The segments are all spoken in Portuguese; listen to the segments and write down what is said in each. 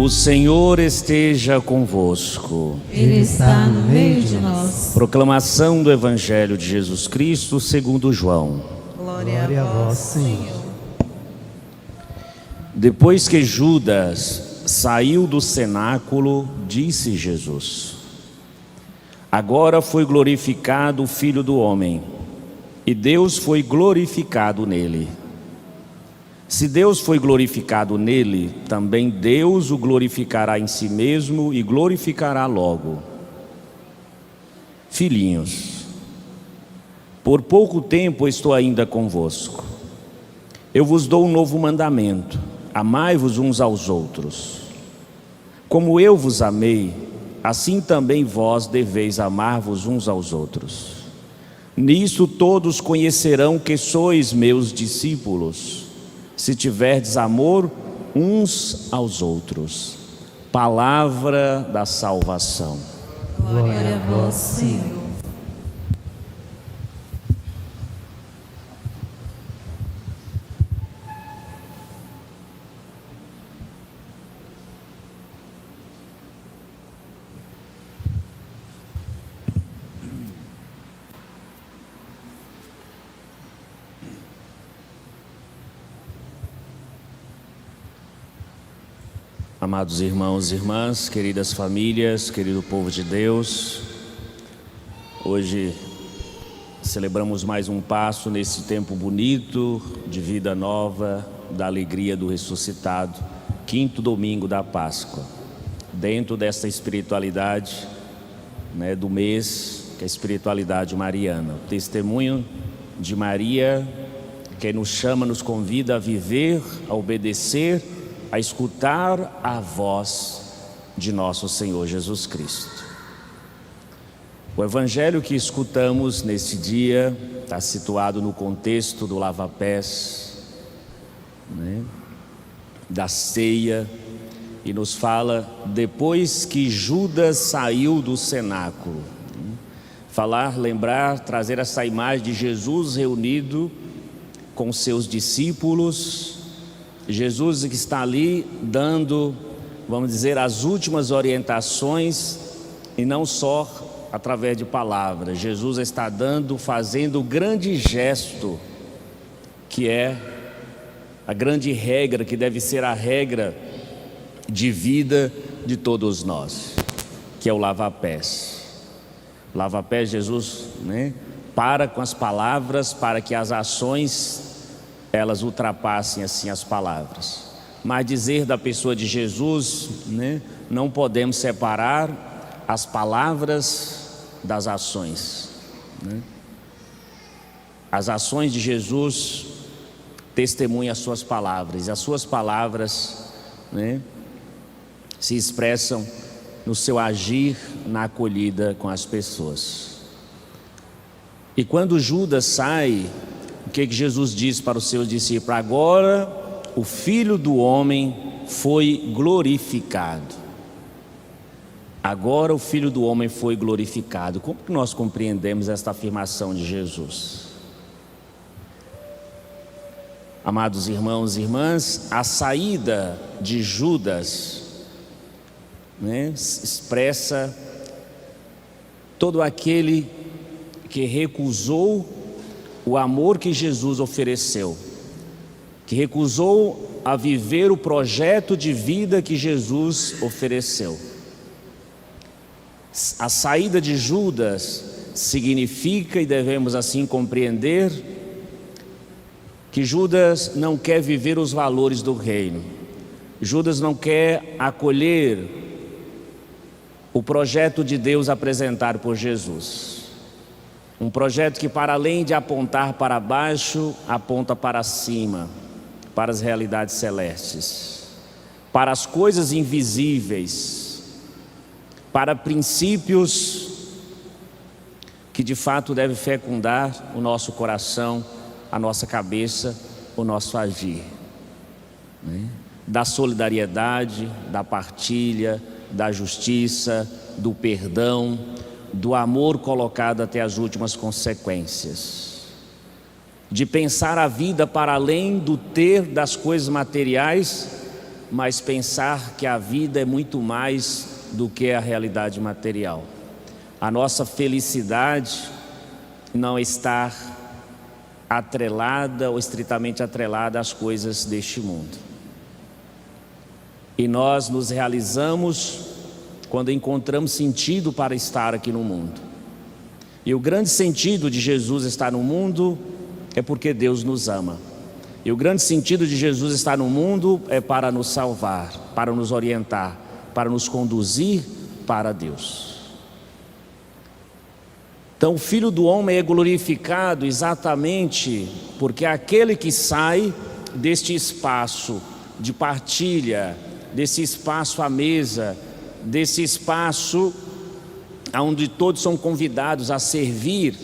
O Senhor esteja convosco. Ele está no meio de nós. Proclamação do Evangelho de Jesus Cristo segundo João. Glória a vós, Senhor. Depois que Judas saiu do cenáculo, disse Jesus: Agora foi glorificado o Filho do Homem, e Deus foi glorificado nele. Se Deus foi glorificado nele, também Deus o glorificará em si mesmo e glorificará logo. Filhinhos, por pouco tempo estou ainda convosco. Eu vos dou um novo mandamento: amai-vos uns aos outros. Como eu vos amei, assim também vós deveis amar-vos uns aos outros. Nisso todos conhecerão que sois meus discípulos, se tiverdes amor uns aos outros. Palavra da salvação. Glória a vós, Senhor. Amados irmãos e irmãs, queridas famílias, querido povo de Deus, hoje celebramos mais um passo nesse tempo bonito de vida nova, da alegria do ressuscitado, quinto domingo da Páscoa, dentro dessa espiritualidade, do mês, que é a espiritualidade mariana, o testemunho de Maria, que nos chama, nos convida a viver, a obedecer, a escutar a voz de nosso Senhor Jesus Cristo. O Evangelho que escutamos nesse dia está situado no contexto do lava-pés, da ceia, e nos fala depois que Judas saiu do cenáculo. Lembrar, trazer essa imagem de Jesus reunido com seus discípulos, Jesus que está ali dando, vamos dizer, as últimas orientações, e não só através de palavras. Jesus está fazendo o grande gesto, que é a grande regra, que deve ser a regra de vida de todos nós, que é o lava-pés. Lava-pés, Jesus, para com as palavras, para que as ações elas ultrapassem assim as palavras. Mas dizer da pessoa de Jesus, não podemos separar as palavras das ações. As ações de Jesus testemunham as suas palavras, e as suas palavras se expressam no seu agir, na acolhida com as pessoas. E quando Judas sai, o que Jesus disse para os seus discípulos? Agora o Filho do Homem foi glorificado. Agora o Filho do Homem foi glorificado. Como que nós compreendemos esta afirmação de Jesus? Amados irmãos e irmãs, a saída de Judas expressa todo aquele que recusou o amor que Jesus ofereceu, que recusou a viver o projeto de vida que Jesus ofereceu. A saída de Judas significa, e devemos assim compreender, que Judas não quer viver os valores do reino. Judas não quer acolher o projeto de Deus apresentado por Jesus. Um projeto que, para além de apontar para baixo, aponta para cima, para as realidades celestes, para as coisas invisíveis, para princípios que de fato devem fecundar o nosso coração, a nossa cabeça, o nosso agir. Da solidariedade, da partilha, da justiça, do perdão, do amor colocado até as últimas consequências, de pensar a vida para além do ter das coisas materiais, mas pensar que a vida é muito mais do que a realidade material. A nossa felicidade não está atrelada ou estritamente atrelada às coisas deste mundo. E nós nos realizamos quando encontramos sentido para estar aqui no mundo. E o grande sentido de Jesus estar no mundo é porque Deus nos ama. E o grande sentido de Jesus estar no mundo é para nos salvar, para nos orientar, para nos conduzir para Deus. Então o Filho do Homem é glorificado exatamente porque aquele que sai deste espaço de partilha, desse espaço à mesa, desse espaço onde todos são convidados a servir,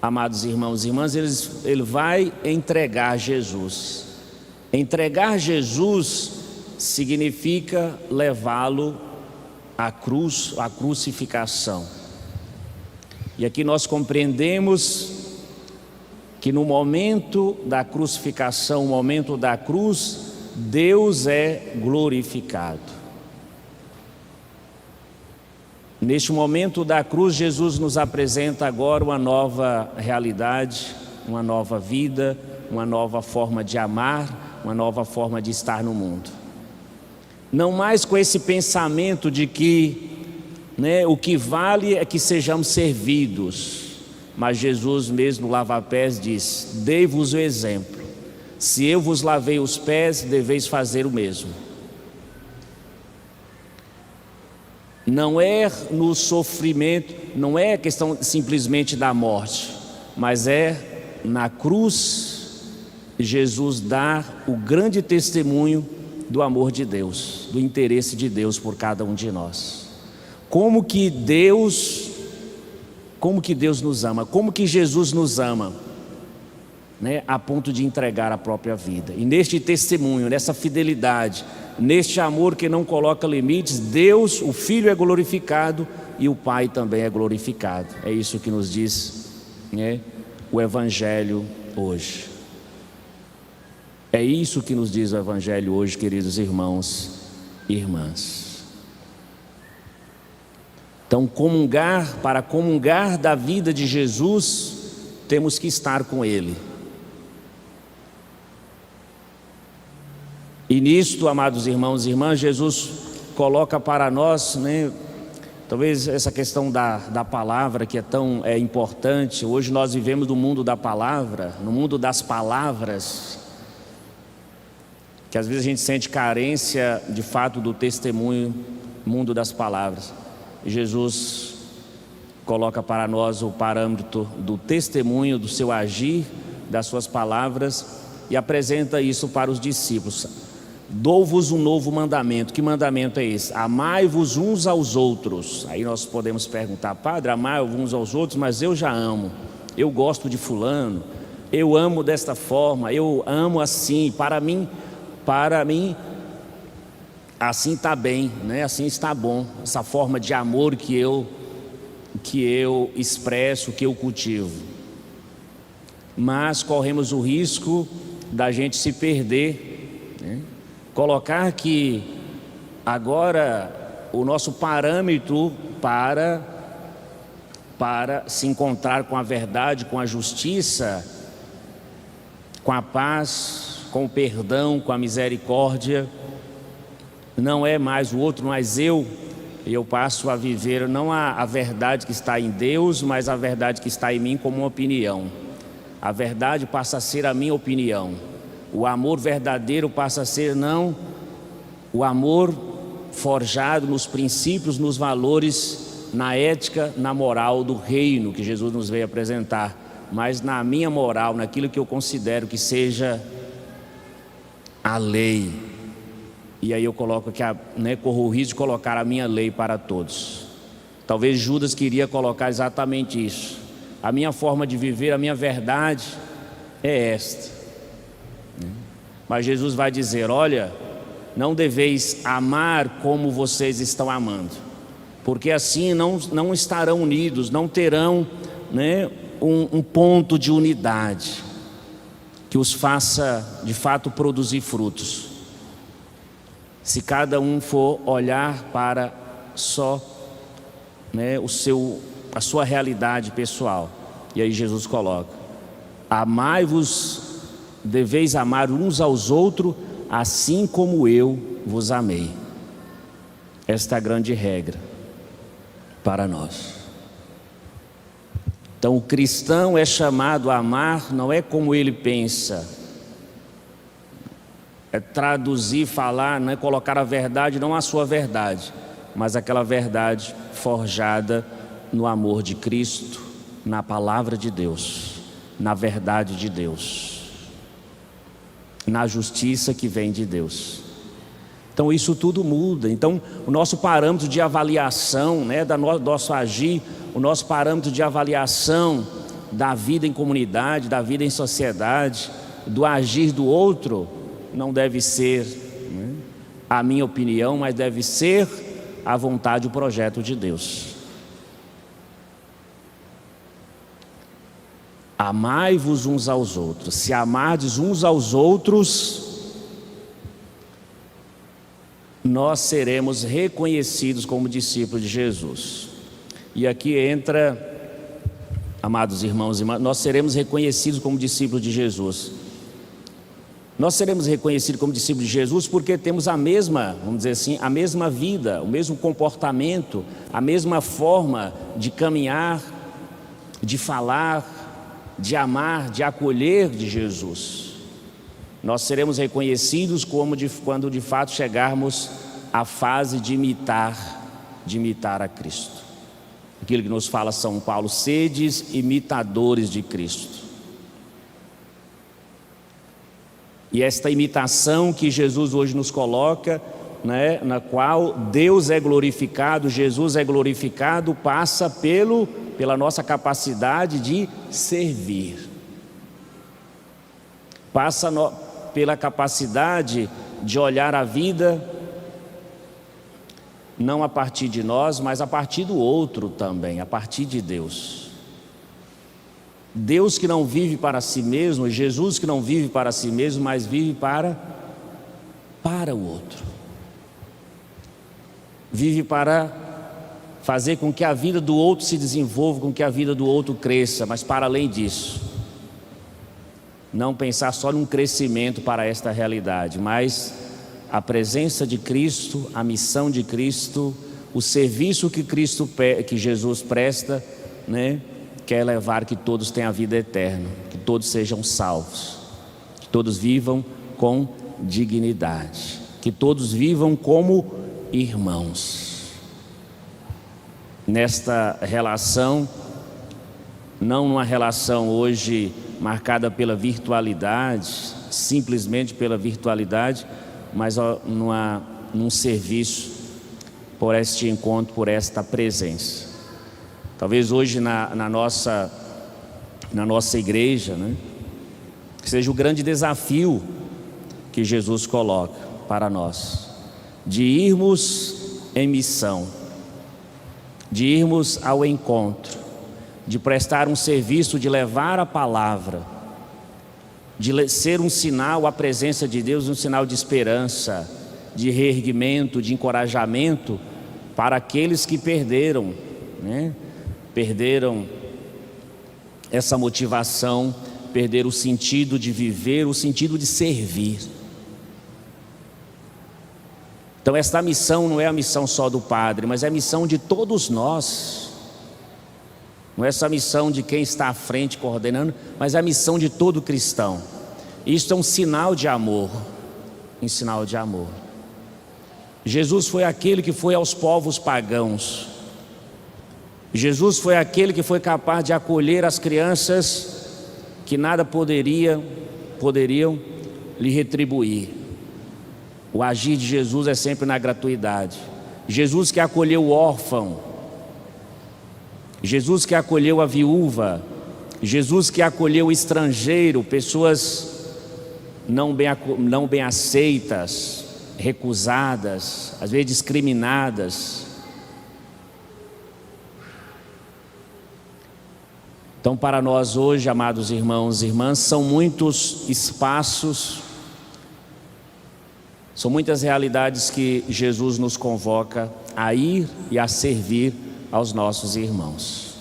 amados irmãos e irmãs, ele vai entregar Jesus. Entregar Jesus significa levá-lo à cruz, à crucificação. E aqui nós compreendemos que no momento da crucificação, no momento da cruz, Deus é glorificado. Neste momento da cruz, Jesus nos apresenta agora uma nova realidade, uma nova vida, uma nova forma de amar, uma nova forma de estar no mundo. Não mais com esse pensamento de que o que vale é que sejamos servidos, mas Jesus mesmo no lava-pés diz: dei-vos o exemplo, se eu vos lavei os pés, deveis fazer o mesmo. Não é no sofrimento, não é questão simplesmente da morte, mas é na cruz. Jesus dá o grande testemunho do amor de Deus, do interesse de Deus por cada um de nós. Como que Deus nos ama, como que Jesus nos ama, a ponto de entregar a própria vida. E neste testemunho, nessa fidelidade, neste amor que não coloca limites, Deus, o Filho é glorificado e o Pai também é glorificado. É isso que nos diz o Evangelho hoje. É isso que nos diz o Evangelho hoje, queridos irmãos e irmãs. Então, para comungar da vida de Jesus, temos que estar com Ele. E nisto, amados irmãos e irmãs, Jesus coloca para nós, talvez essa questão da palavra que é tão importante. Hoje nós vivemos no mundo da palavra, no mundo das palavras, que às vezes a gente sente carência de fato do testemunho, mundo das palavras. Jesus coloca para nós o parâmetro do testemunho, do seu agir, das suas palavras, e apresenta isso para os discípulos. Dou-vos um novo mandamento. Que mandamento é esse? Amai-vos uns aos outros. Aí nós podemos perguntar: Padre, amai-vos uns aos outros, mas eu já amo, eu gosto de fulano, eu amo desta forma, eu amo assim, para mim assim está bem, assim está bom, essa forma de amor que eu expresso, que eu cultivo. Mas corremos o risco da gente se perder, colocar que agora o nosso parâmetro para se encontrar com a verdade, com a justiça, com a paz, com o perdão, com a misericórdia, não é mais o outro, mas eu passo a viver não a verdade que está em Deus, mas a verdade que está em mim como uma opinião. A verdade passa a ser a minha opinião. O amor verdadeiro passa a ser não o amor forjado nos princípios, nos valores, na ética, na moral do reino que Jesus nos veio apresentar, mas na minha moral, naquilo que eu considero que seja a lei. E aí eu coloco que corro o risco de colocar a minha lei para todos. Talvez Judas queria colocar exatamente isso. A minha forma de viver, a minha verdade é esta. Mas Jesus vai dizer: olha, não deveis amar como vocês estão amando, porque assim não estarão unidos, não terão um ponto de unidade que os faça de fato produzir frutos. se cada um for olhar para só, né, a sua realidade pessoal. E aí Jesus coloca: amai-vos, deveis amar uns aos outros, assim como eu vos amei. Esta é a grande regra para nós. Então o cristão é chamado a amar, não é como ele pensa, é traduzir, falar, não é colocar a verdade, não a sua verdade, mas aquela verdade forjada no amor de Cristo, na palavra de Deus, na verdade de Deus, na justiça que vem de Deus. Então isso tudo muda. Então o nosso parâmetro de avaliação, né, do nosso agir, o nosso parâmetro de avaliação da vida em comunidade, da vida em sociedade, do agir do outro, não deve ser, né, a minha opinião, mas deve ser a vontade, o projeto de Deus. Amai-vos uns aos outros. Se amardes uns aos outros, nós seremos reconhecidos como discípulos de Jesus. E aqui entra, amados irmãos e irmãs, nós seremos reconhecidos como discípulos de Jesus. Nós seremos reconhecidos como discípulos de Jesus porque temos a mesma, vamos dizer assim, a mesma vida, o mesmo comportamento, a mesma forma de caminhar, de falar, de amar, de acolher de Jesus. Nós seremos reconhecidos quando de fato chegarmos à fase de imitar a Cristo. Aquilo que nos fala São Paulo: sedes imitadores de Cristo. E esta imitação que Jesus hoje nos coloca, né, na qual Deus é glorificado, Jesus é glorificado, passa pela nossa capacidade de servir. Passa pela capacidade de olhar a vida não a partir de nós, mas a partir do outro também, a partir de Deus. Deus que não vive para si mesmo, Jesus que não vive para si mesmo, mas vive para o outro. Vive para fazer com que a vida do outro se desenvolva, com que a vida do outro cresça, mas para além disso, não pensar só num crescimento para esta realidade, mas a presença de Cristo, a missão de Cristo, o serviço que Jesus presta, né, quer levar que todos tenham a vida eterna, que todos sejam salvos, que todos vivam com dignidade, que todos vivam como irmãos. Nesta relação, não numa relação hoje marcada pela virtualidade, simplesmente pela virtualidade, mas num serviço por este encontro, por esta presença. Talvez hoje na nossa igreja, né, seja o grande desafio que Jesus coloca para nós, de irmos em missão, de irmos ao encontro, de prestar um serviço, de levar a palavra, de ser um sinal, a presença de Deus, um sinal de esperança, de reerguimento, de encorajamento para aqueles que perderam, né? Perderam essa motivação, perderam o sentido de viver, o sentido de servir. Então esta missão não é a missão só do padre, mas é a missão de todos nós. Não é essa missão de quem está à frente coordenando, mas é a missão de todo cristão. Isto é um sinal de amor, um sinal de amor. Jesus foi aquele que foi aos povos pagãos. Jesus foi aquele que foi capaz de acolher as crianças que nada poderiam lhe retribuir. O agir de Jesus é sempre na gratuidade. Jesus que acolheu o órfão, Jesus que acolheu a viúva, Jesus que acolheu o estrangeiro, pessoas não bem aceitas, recusadas, às vezes discriminadas. Então, para nós hoje, amados irmãos e irmãs, são muitos espaços São muitas realidades que Jesus nos convoca a ir e a servir aos nossos irmãos.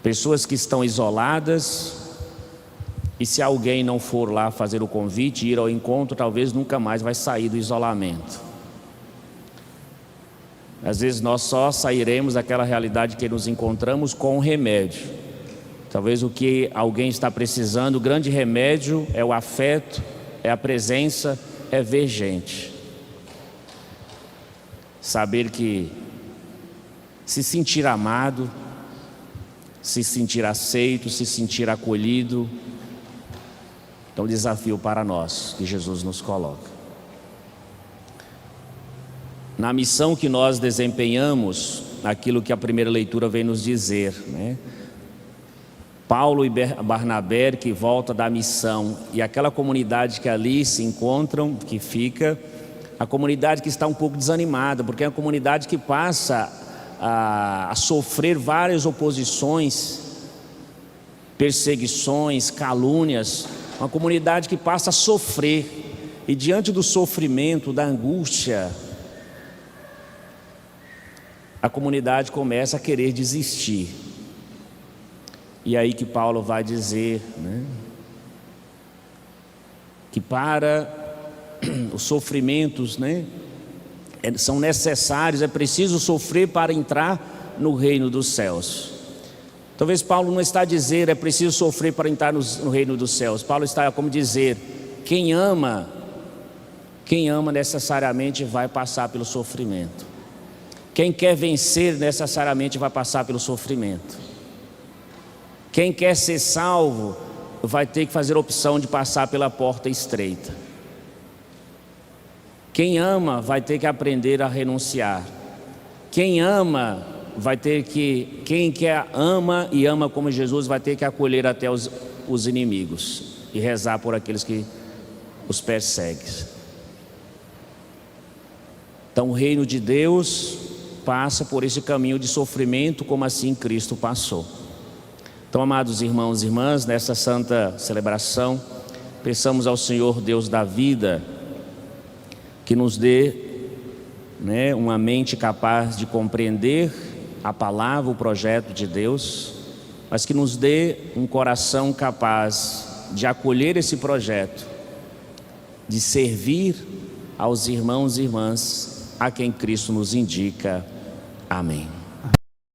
Pessoas que estão isoladas, e se alguém não for lá fazer o convite, ir ao encontro, talvez nunca mais vai sair do isolamento. Às vezes nós só sairemos daquela realidade que nos encontramos com um remédio. Talvez o que alguém está precisando, o grande remédio é o afeto, é a presença, é ver gente. Saber que se sentir amado, se sentir aceito, se sentir acolhido, é um desafio para nós que Jesus nos coloca. Na missão que nós desempenhamos, aquilo que a primeira leitura vem nos dizer, né? Paulo e Barnabé que volta da missão, e aquela comunidade que ali se encontram, que fica, a comunidade que está um pouco desanimada, porque é uma comunidade que passa a sofrer várias oposições, perseguições, calúnias, uma comunidade que passa a sofrer, e diante do sofrimento, da angústia, a comunidade começa a querer desistir. E aí que Paulo vai dizer, né, que para os sofrimentos, né, são necessários, é preciso sofrer para entrar no reino dos céus. Talvez Paulo não está a dizer é preciso sofrer para entrar no reino dos céus. Paulo está como dizer, quem ama necessariamente vai passar pelo sofrimento. Quem quer vencer necessariamente vai passar pelo sofrimento. Quem quer ser salvo vai ter que fazer a opção de passar pela porta estreita. Quem ama vai ter que aprender a renunciar. Quem ama vai ter que, ama e ama como Jesus vai ter que acolher até os inimigos e rezar por aqueles que os perseguem. Então o reino de Deus passa por esse caminho de sofrimento, como assim Cristo passou. Então, amados irmãos e irmãs, nessa santa celebração, peçamos ao Senhor Deus da vida que nos dê, né, uma mente capaz de compreender a palavra, o projeto de Deus, mas que nos dê um coração capaz de acolher esse projeto, de servir aos irmãos e irmãs a quem Cristo nos indica. Amém.